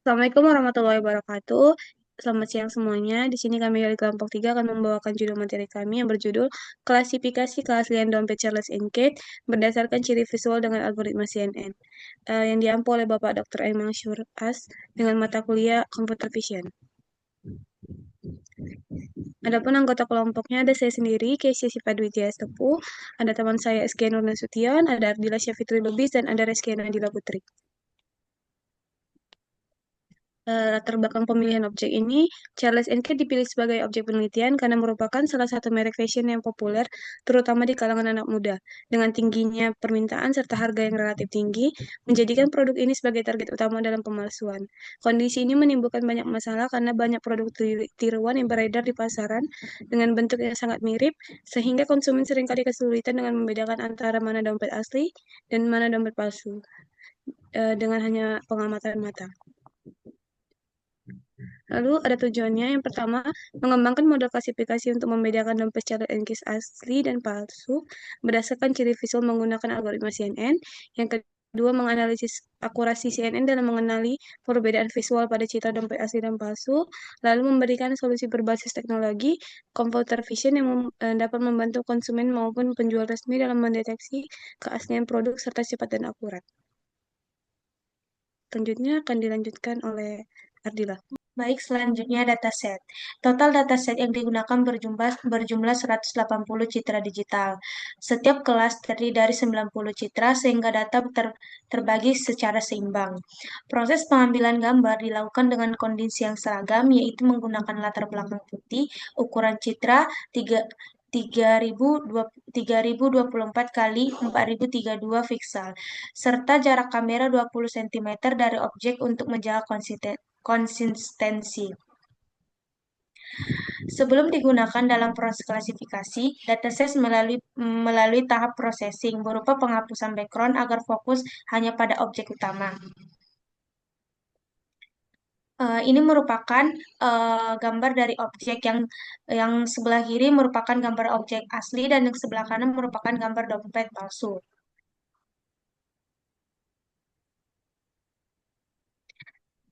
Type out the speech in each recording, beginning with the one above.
Assalamualaikum warahmatullahi wabarakatuh. Selamat siang semuanya. Di sini kami dari kelompok 3 akan membawakan judul materi kami yang berjudul Klasifikasi Keaslian Dompet Charles and Kate berdasarkan ciri visual dengan algoritma CNN, yang diampu oleh Bapak Dr. Emang Syuras dengan mata kuliah Computer Vision. Adapun anggota kelompoknya ada saya sendiri, Keisha Sipadwijaya Tepuh, ada teman saya SK Nur Nasution, ada Ardila Syafitri Lubis, dan ada Reski Nadila Putri. Latar belakang pemilihan objek ini, Charles and Kate dipilih sebagai objek penelitian karena merupakan salah satu merek fashion yang populer, terutama di kalangan anak muda. Dengan tingginya permintaan serta harga yang relatif tinggi, menjadikan produk ini sebagai target utama dalam pemalsuan. Kondisi ini menimbulkan banyak masalah karena banyak produk tiruan yang beredar di pasaran dengan bentuk yang sangat mirip, sehingga konsumen seringkali kesulitan dengan membedakan antara mana dompet asli dan mana dompet palsu, dengan hanya pengamatan mata. Lalu ada tujuannya. Yang pertama, mengembangkan model klasifikasi untuk membedakan dompet Charles and Keith asli dan palsu berdasarkan ciri visual menggunakan algoritma CNN. Yang kedua, menganalisis akurasi CNN dalam mengenali perbedaan visual pada citra dompet asli dan palsu, lalu memberikan solusi berbasis teknologi computer vision yang dapat membantu konsumen maupun penjual resmi dalam mendeteksi keaslian produk serta cepat dan akurat. Selanjutnya akan dilanjutkan oleh Ardila. Baik, selanjutnya dataset. Total dataset yang digunakan berjumlah 180 citra digital. Setiap kelas terdiri dari 90 citra sehingga data terbagi secara seimbang. Proses pengambilan gambar dilakukan dengan kondisi yang seragam, yaitu menggunakan latar belakang putih, ukuran citra 3024 kali 4032 piksel, serta jarak kamera 20 cm dari objek untuk menjaga konsistensi. Sebelum digunakan dalam proses klasifikasi, dataset melalui tahap processing berupa penghapusan background agar fokus hanya pada objek utama. Ini merupakan gambar dari objek yang sebelah kiri merupakan gambar objek asli dan yang sebelah kanan merupakan gambar dompet palsu.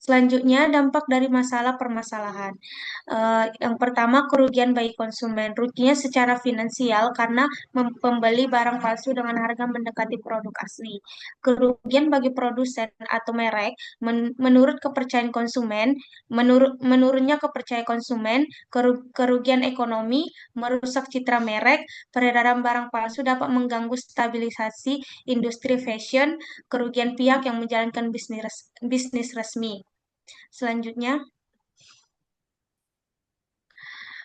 Selanjutnya, dampak dari masalah permasalahan. Yang pertama, kerugian bagi konsumen. Ruginya secara finansial karena pembeli barang palsu dengan harga mendekati produk asli. Kerugian bagi produsen atau merek, menurut kepercayaan konsumen, menurunnya kepercayaan konsumen, kerugian ekonomi, merusak citra merek, peredaran barang palsu dapat mengganggu stabilisasi industri fashion, kerugian pihak yang menjalankan bisnis resmi. Selanjutnya,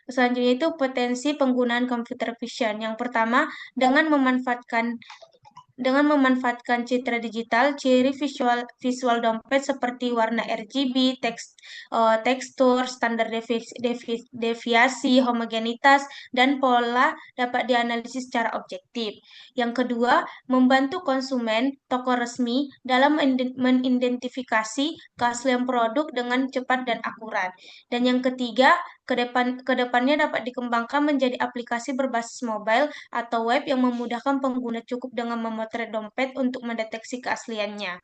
Selanjutnya itu potensi penggunaan computer vision. Yang pertama, dengan memanfaatkan citra digital, ciri visual dompet seperti warna RGB, tekstur, standar deviasi, homogenitas, dan pola dapat dianalisis secara objektif. Yang kedua, membantu konsumen toko resmi dalam mengidentifikasi keaslian produk dengan cepat dan akurat. Dan yang ketiga, kedepannya dapat dikembangkan menjadi aplikasi berbasis mobile atau web yang memudahkan pengguna cukup dengan memotret dompet untuk mendeteksi keasliannya.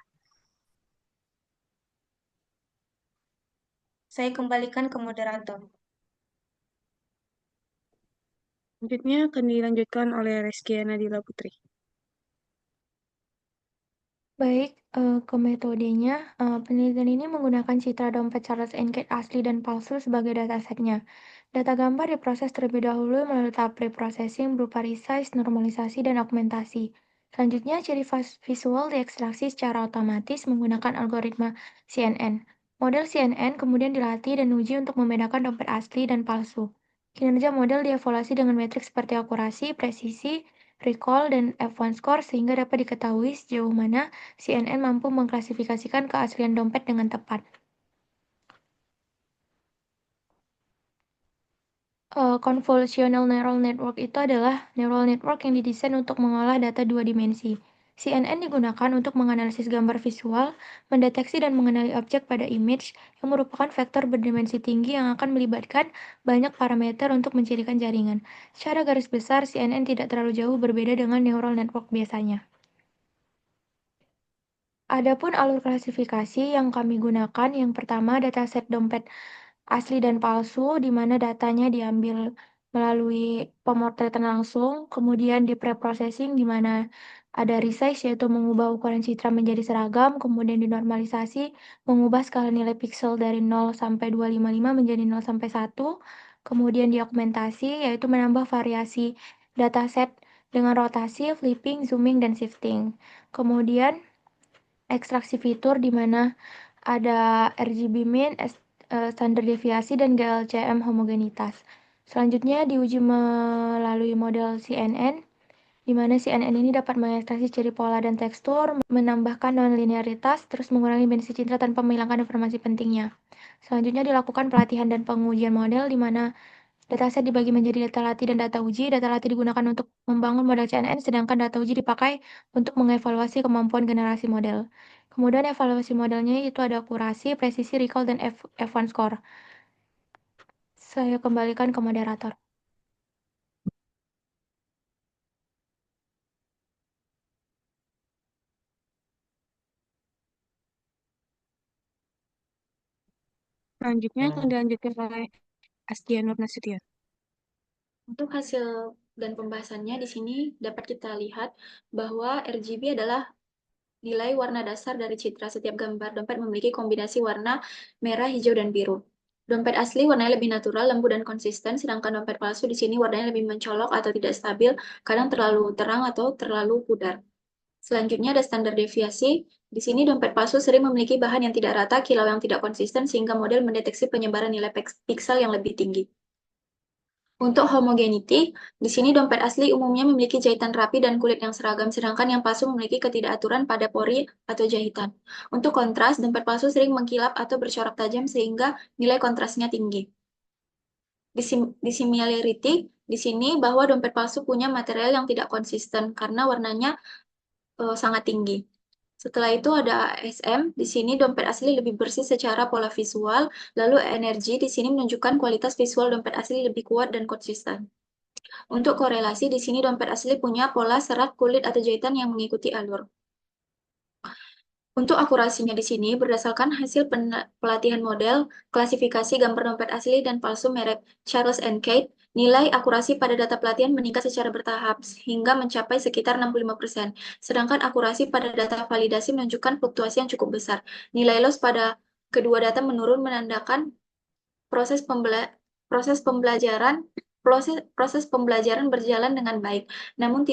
Saya kembalikan ke moderator. Selanjutnya akan dilanjutkan oleh Reski Nadila Putri. Baik, ke metodenya, penelitian ini menggunakan citra dompet Charles and Kate asli dan palsu sebagai datasetnya. Data gambar diproses terlebih dahulu melalui tahap pre-processing berupa resize, normalisasi, dan augmentasi. Selanjutnya, ciri visual diekstraksi secara otomatis menggunakan algoritma CNN. Model CNN kemudian dilatih dan uji untuk membedakan dompet asli dan palsu. Kinerja model dievaluasi dengan metrik seperti akurasi, presisi, recall, dan F1 score sehingga dapat diketahui sejauh mana CNN mampu mengklasifikasikan keaslian dompet dengan tepat. Convolutional Neural Network itu adalah neural network yang didesain untuk mengolah data dua dimensi. CNN digunakan untuk menganalisis gambar visual, mendeteksi dan mengenali objek pada image yang merupakan vektor berdimensi tinggi yang akan melibatkan banyak parameter untuk mencirikan jaringan. Secara garis besar, CNN tidak terlalu jauh berbeda dengan neural network biasanya. Adapun alur klasifikasi yang kami gunakan, yang pertama dataset dompet asli dan palsu, di mana datanya diambil melalui pemotretan langsung, kemudian di preprocessing, di mana ada resize, yaitu mengubah ukuran citra menjadi seragam, kemudian dinormalisasi, mengubah skala nilai piksel dari 0 sampai 255 menjadi 0 sampai 1, kemudian diaugmentasi, yaitu menambah variasi dataset dengan rotasi, flipping, zooming, dan shifting. Kemudian ekstraksi fitur di mana ada RGB min, standar deviasi, dan GLCM homogenitas. Selanjutnya diuji melalui model CNN, di mana CNN ini dapat mengekstraksi ciri pola dan tekstur, menambahkan non-linearitas, terus mengurangi bensin citra tanpa menghilangkan informasi pentingnya. Selanjutnya dilakukan pelatihan dan pengujian model, di mana dataset dibagi menjadi data latih dan data uji. Data latih digunakan untuk membangun model CNN, sedangkan data uji dipakai untuk mengevaluasi kemampuan generasi model. Kemudian evaluasi modelnya itu ada akurasi, presisi, recall, dan F1 score. Saya kembalikan ke moderator. Selanjutnya akan dilanjutkan oleh Astia Nur Nasution. Untuk hasil dan pembahasannya di sini dapat kita lihat bahwa RGB adalah nilai warna dasar dari citra. Setiap gambar dompet memiliki kombinasi warna merah, hijau, dan biru. Dompet asli warnanya lebih natural, lembut, dan konsisten, sedangkan dompet palsu di sini warnanya lebih mencolok atau tidak stabil, kadang terlalu terang atau terlalu pudar. Selanjutnya ada standar deviasi. Di sini dompet palsu sering memiliki bahan yang tidak rata, kilau yang tidak konsisten, sehingga model mendeteksi penyebaran nilai piksel yang lebih tinggi. Untuk homogeneity, di sini dompet asli umumnya memiliki jahitan rapi dan kulit yang seragam, sedangkan yang palsu memiliki ketidakaturan pada pori atau jahitan. Untuk kontras, dompet palsu sering mengkilap atau bercorak tajam sehingga nilai kontrasnya tinggi. Dissimilarity, di sini bahwa dompet palsu punya material yang tidak konsisten karena warnanya sangat tinggi. Setelah itu ada ASM, di sini dompet asli lebih bersih secara pola visual, lalu energi di sini menunjukkan kualitas visual dompet asli lebih kuat dan konsisten. Untuk korelasi, di sini dompet asli punya pola serat kulit atau jahitan yang mengikuti alur. Untuk akurasinya di sini, berdasarkan hasil pelatihan model, klasifikasi gambar dompet asli dan palsu merek Charles and Kate, nilai akurasi pada data pelatihan meningkat secara bertahap hingga mencapai sekitar 65%. Sedangkan akurasi pada data validasi menunjukkan fluktuasi yang cukup besar. Nilai loss pada kedua data menurun menandakan proses pembelajaran berjalan dengan baik, namun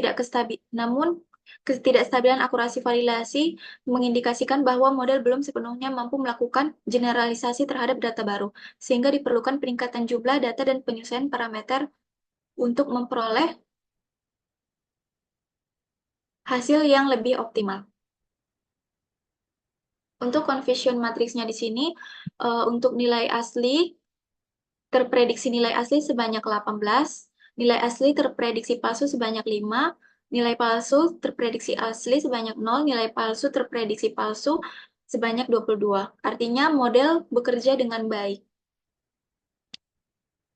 ketidakstabilan akurasi validasi mengindikasikan bahwa model belum sepenuhnya mampu melakukan generalisasi terhadap data baru, sehingga diperlukan peningkatan jumlah data dan penyesuaian parameter untuk memperoleh hasil yang lebih optimal. Untuk confusion matriksnya di sini, untuk nilai asli, terprediksi nilai asli sebanyak 18, nilai asli terprediksi palsu sebanyak 5, nilai palsu terprediksi asli sebanyak 0, nilai palsu terprediksi palsu sebanyak 22. Artinya model bekerja dengan baik.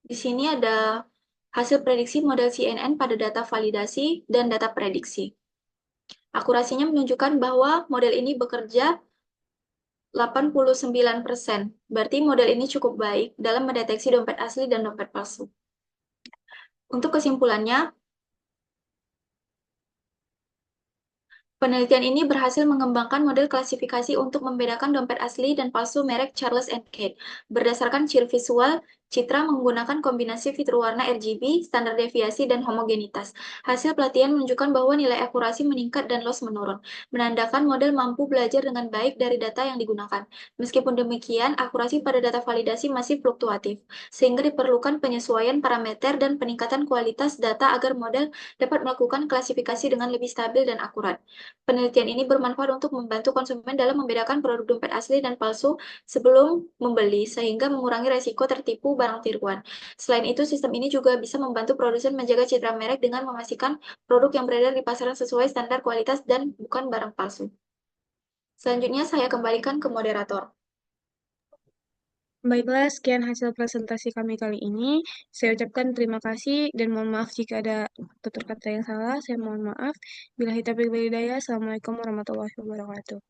Di sini ada hasil prediksi model CNN pada data validasi dan data prediksi. Akurasinya menunjukkan bahwa model ini bekerja 89%. Berarti model ini cukup baik dalam mendeteksi dompet asli dan dompet palsu. Untuk kesimpulannya, penelitian ini berhasil mengembangkan model klasifikasi untuk membedakan dompet asli dan palsu merek Charles and Kate. Berdasarkan ciri visual, citra menggunakan kombinasi fitur warna RGB, standar deviasi, dan homogenitas. Hasil pelatihan menunjukkan bahwa nilai akurasi meningkat dan loss menurun, menandakan model mampu belajar dengan baik dari data yang digunakan. Meskipun demikian, akurasi pada data validasi masih fluktuatif, sehingga diperlukan penyesuaian parameter dan peningkatan kualitas data agar model dapat melakukan klasifikasi dengan lebih stabil dan akurat. Penelitian ini bermanfaat untuk membantu konsumen dalam membedakan produk dompet asli dan palsu sebelum membeli, sehingga mengurangi resiko tertipu barang tiruan. Selain itu, sistem ini juga bisa membantu produsen menjaga citra merek dengan memastikan produk yang beredar di pasaran sesuai standar kualitas dan bukan barang palsu. Selanjutnya, saya kembalikan ke moderator. Baiklah, sekian hasil presentasi kami kali ini. Saya ucapkan terima kasih dan mohon maaf jika ada tutur kata yang salah. Saya mohon maaf. Bila hitabik walhidayah, Assalamualaikum warahmatullahi wabarakatuh.